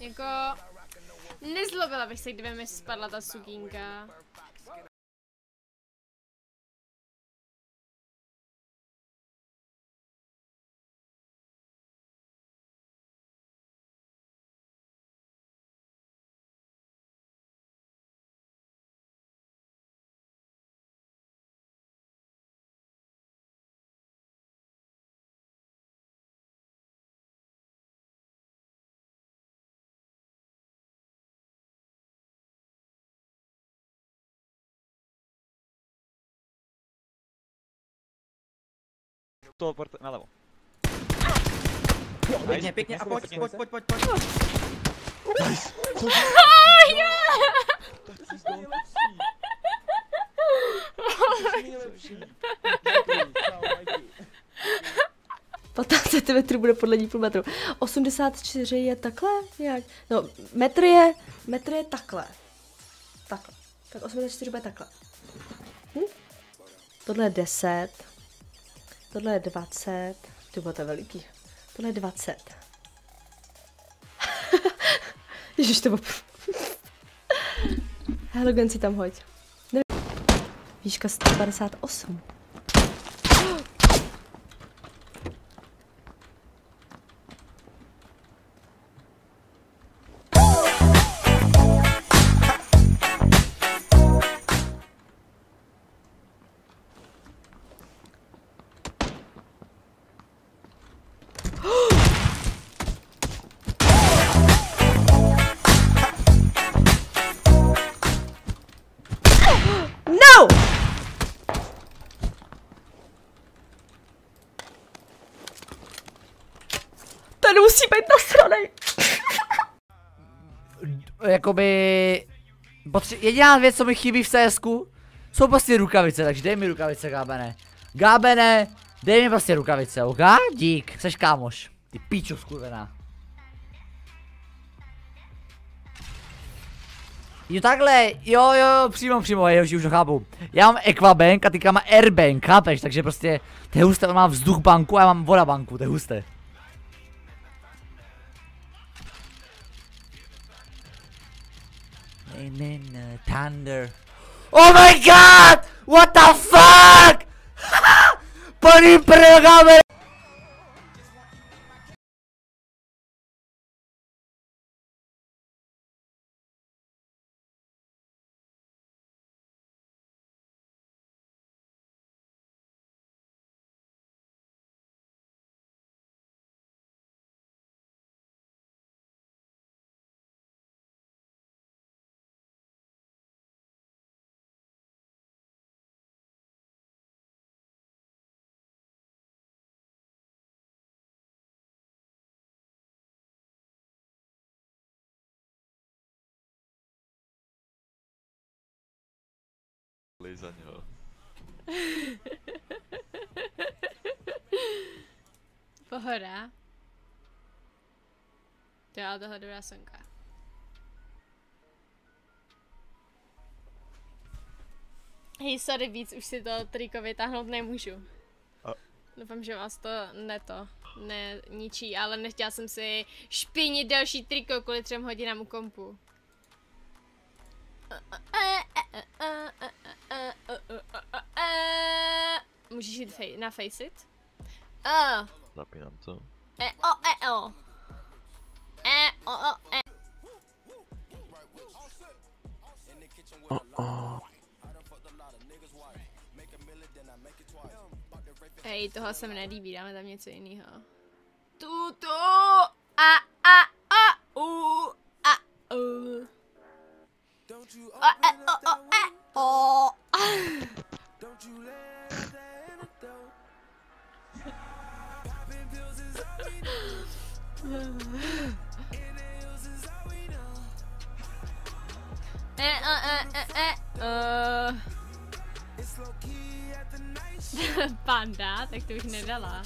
Jako... Nezlobila bych se, kdyby mi spadla ta sukínka. Teleport nalevo. Pěkně, pěkně, a pojď. Nice. Patnáct centimetrů bude podle ní půl metru. 84 je takhle nějak. No, metr je takhle. Takhle. Tak 84 bude takhle. Tohle je 10. Tohle je 20. Ty to je veliký. Tohle je 20. Ježiš, to bylo... Halogen si tam hoď. Výška 158. No! Ten musí být nasranej. Jakoby... Jediná věc, co mi chybí v CSku, jsou prostě rukavice, takže dej mi rukavice, Gábene. Gábene, dej mi prostě rukavice, ok? Dík, seš kámoš. Ty píčo skurvená. Jo takhle, jo, přímo, už to chápu. Já mám Equabank a teďka má Airbank, chápeš, takže prostě, to je husté, on má vzduch banku a já mám voda banku, to je husté. Thunder. Oh my god! What the fuck? Pani pregame. Za něho. Pohoda. To je ale tohle dobrá sonka. Hej, sorry víc, už si to triko vytáhnout nemůžu. Doufám, že vás to ničí, ale nechtěla jsem si špinit další triko kvůli 3 hodinám u kompu. Můžeš jít na Faceit? Zapínám to. Hej, toho se mi nelíbí, dáme tam něco jiného. Panda, tak to už nedala.